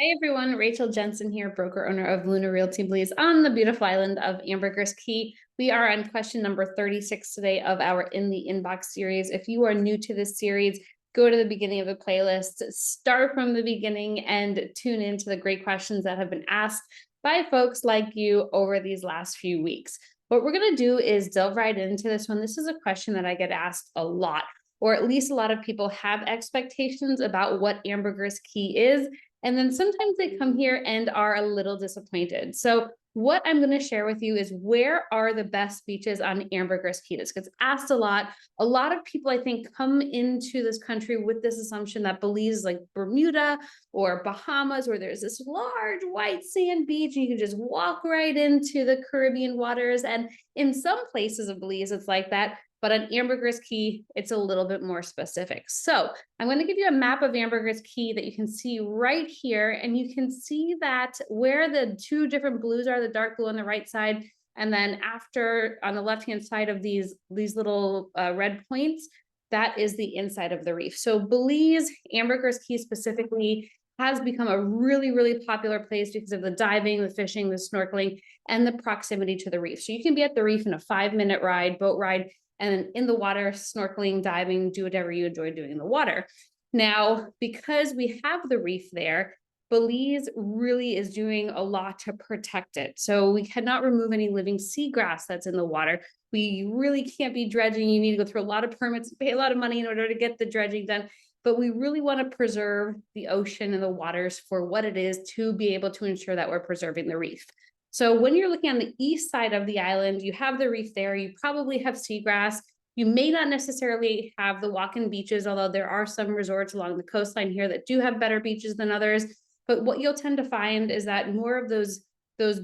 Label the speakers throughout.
Speaker 1: Hey everyone, Rachel Jensen here, broker owner of Luna Realty Belize on the beautiful island of Ambergris Caye. We are on question number 36 today of our In the Inbox series. If you are new to this series, go to the beginning of the playlist, start from the beginning, and tune into the great questions that have been asked by folks like you over these last few weeks. What we're going to do is delve right into this one. This is a question that I get asked a lot, or at least a lot of people have expectations about what Ambergris Caye is. And then sometimes they come here and are a little disappointed. So what I'm going to share with you is where are the best beaches on Ambergris Caye? This gets asked a lot. A lot of people, I think, come into this country with this assumption that Belize is like Bermuda or Bahamas, where there's this large white sand beach and you can just walk right into the Caribbean waters. And in some places of Belize, it's like that. But on Ambergris Caye, it's a little bit more specific. So I'm going to give you a map of Ambergris Caye that you can see right here. And you can see that where the two different blues are, the dark blue on the right side, and then after on the left-hand side of these little red points, that is the inside of the reef. So Belize, Ambergris Caye specifically, has become a really, really popular place because of the diving, the fishing, the snorkeling, and the proximity to the reef. So you can be at the reef in a 5-minute ride, boat ride, and then in the water, snorkeling, diving, do whatever you enjoy doing in the water. Now, because we have the reef there, Belize really is doing a lot to protect it. So we cannot remove any living seagrass that's in the water. We really can't be dredging. You need to go through a lot of permits, pay a lot of money in order to get the dredging done. But we really want to preserve the ocean and the waters for what it is to be able to ensure that we're preserving the reef. So when you're looking on the east side of the island, you have the reef there. You probably have seagrass. You may not necessarily have the walk-in beaches, although there are some resorts along the coastline here that do have better beaches than others. But what you'll tend to find is that more of those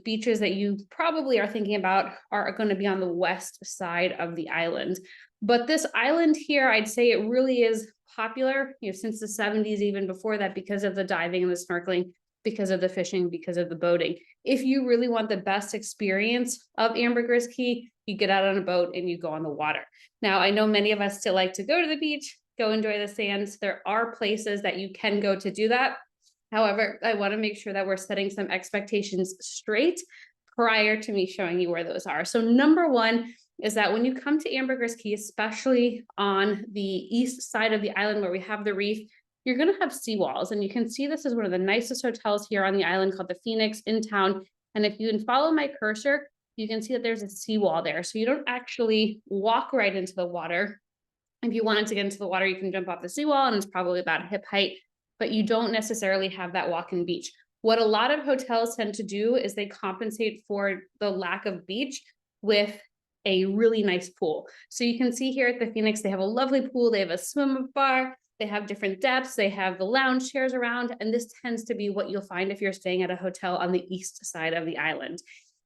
Speaker 1: beaches that you probably are thinking about are going to be on the west side of the island. But this island here, I'd say it really is popular, since the 70s, even before that, because of the diving and the snorkeling, because of the fishing, because of the boating. If you really want the best experience of Ambergris Caye, you get out on a boat and you go on the water. Now, I know many of us still like to go to the beach, go enjoy the sands. There are places that you can go to do that. However, I want to make sure that we're setting some expectations straight prior to me showing you where those are. So number one is that when you come to Ambergris Caye, especially on the east side of the island where we have the reef, you're going to have seawalls. And you can see this is one of the nicest hotels here on the island called the Phoenix in town. And if you can follow my cursor, you can see that there's a seawall there. So you don't actually walk right into the water. If you wanted to get into the water, you can jump off the seawall and it's probably about hip height, but you don't necessarily have that walk-in beach. What a lot of hotels tend to do is they compensate for the lack of beach with a really nice pool. So you can see here at the Phoenix, they have a lovely pool. They have a swim bar. They have different depths. They have the lounge chairs around. And this tends to be what you'll find if you're staying at a hotel on the east side of the island.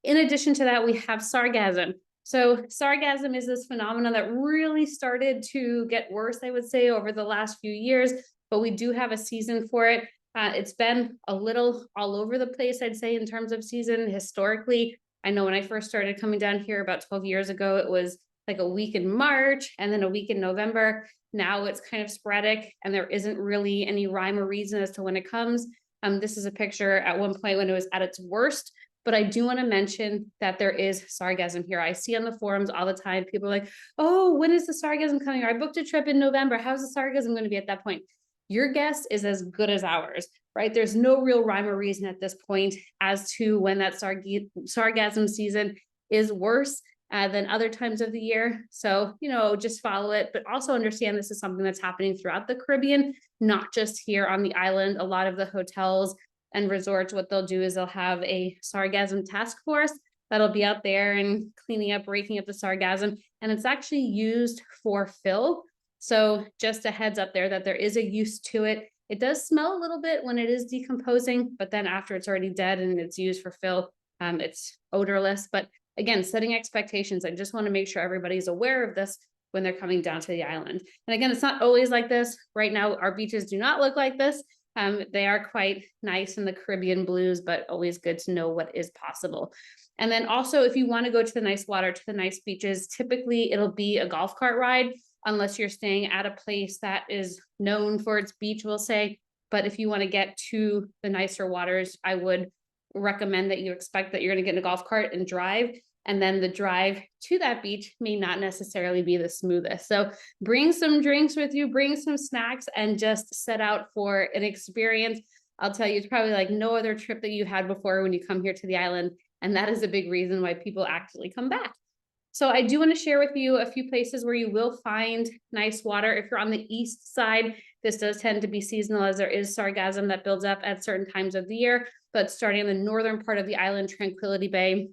Speaker 1: In addition to that, we have Sargassum. So Sargassum is this phenomenon that really started to get worse, I would say, over the last few years, but we do have a season for it. It's been a little all over the place, I'd say, in terms of season. Historically, I know when I first started coming down here about 12 years ago, it was like a week in March and then a week in November. Now it's kind of sporadic and there isn't really any rhyme or reason as to when it comes. This is a picture at one point when it was at its worst. But I do want to mention that there is sargassum here. I see on the forums all the time, people are like, oh, when is the sargassum coming? Or I booked a trip in November. How's the sargassum going to be at that point? Your guess is as good as ours, right? There's no real rhyme or reason at this point as to when that sargassum season is worse than other times of the year. So, just follow it, but also understand this is something that's happening throughout the Caribbean, not just here on the island. A lot of the hotels and resorts, what they'll do is they'll have a sargassum task force that'll be out there and cleaning up, raking up the sargassum, and it's actually used for fill. So just a heads up there that there is a use to it. It does smell a little bit when it is decomposing, but then after it's already dead and it's used for fill, it's odorless. But again, setting expectations. I just want to make sure everybody's aware of this when they're coming down to the island. And again, it's not always like this. Right now, our beaches do not look like this. They are quite nice in the Caribbean blues, but always good to know what is possible. And then also, if you want to go to the nice water, to the nice beaches, typically it'll be a golf cart ride, unless you're staying at a place that is known for its beach, we'll say. But if you want to get to the nicer waters, I would recommend that you expect that you're going to get in a golf cart and drive. And then the drive to that beach may not necessarily be the smoothest. So bring some drinks with you, bring some snacks, and just set out for an experience. I'll tell you, it's probably like no other trip that you had before when you come here to the island. And that is a big reason why people actually come back. So I do want to share with you a few places where you will find nice water. If you're on the east side, this does tend to be seasonal as there is sargassum that builds up at certain times of the year. But starting in the northern part of the island, Tranquility Bay,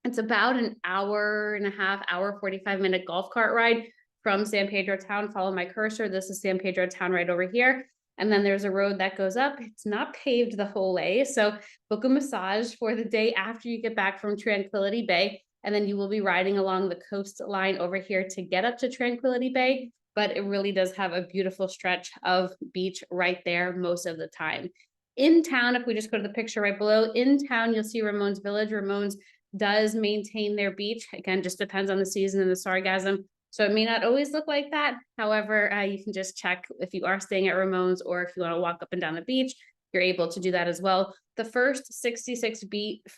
Speaker 1: it's about an hour and a half, hour, 45-minute golf cart ride from San Pedro town. Follow my cursor. This is San Pedro town right over here. And then there's a road that goes up. It's not paved the whole way. So book a massage for the day after you get back from Tranquility Bay. And then you will be riding along the coastline over here to get up to Tranquility Bay. But it really does have a beautiful stretch of beach right there most of the time. In town, if we just go to the picture right below, in town, you'll see Ramones Village. Ramones does maintain their beach. Again, just depends on the season and the sargassum. So it may not always look like that. However, you can just check if you are staying at Ramones or if you want to walk up and down the beach, you're able to do that as well. The first 66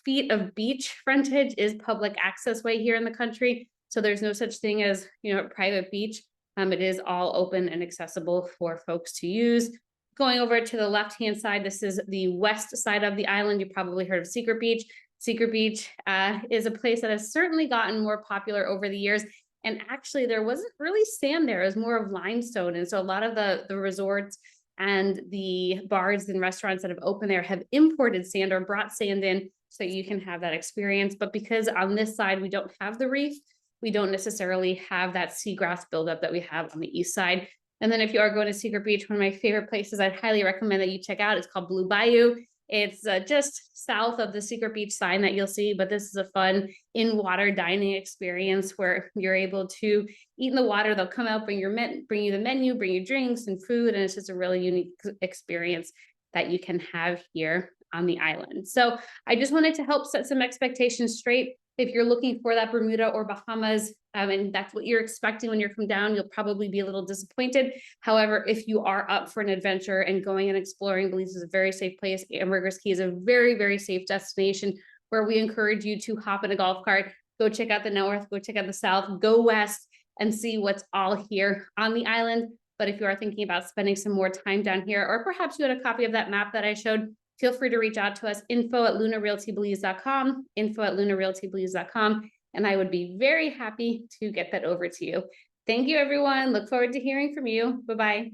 Speaker 1: feet of beach frontage is public access way here in the country. So there's no such thing as, a private beach. It is all open and accessible for folks to use. Going over to the left-hand side, this is the west side of the island. You probably heard of Secret Beach. Secret Beach is a place that has certainly gotten more popular over the years. And actually, there wasn't really sand there. It was more of limestone. And so a lot of the resorts and the bars and restaurants that have opened there have imported sand or brought sand in so you can have that experience. But because on this side, we don't have the reef, we don't necessarily have that seagrass buildup that we have on the east side. And then if you are going to Secret Beach, one of my favorite places I'd highly recommend that you check out, it's called Blue Bayou. It's just south of the Secret Beach sign that you'll see, but this is a fun in-water dining experience where you're able to eat in the water. They'll come out, bring you the menu, bring you drinks and food, and it's just a really unique experience that you can have here on the island. So I just wanted to help set some expectations straight. If you're looking for that Bermuda or Bahamas, and that's what you're expecting when you come down, you'll probably be a little disappointed. However, if you are up for an adventure and going and exploring, Belize is a very safe place. Ambergris Caye is a very, very safe destination where we encourage you to hop in a golf cart, go check out the north, go check out the south, go west, and see what's all here on the island. But if you are thinking about spending some more time down here, or perhaps you had a copy of that map that I showed, feel free to reach out to us, info@lunarealtybelize.com, info@lunarealtybelize.com, and I would be very happy to get that over to you. Thank you, everyone. Look forward to hearing from you. Bye-bye.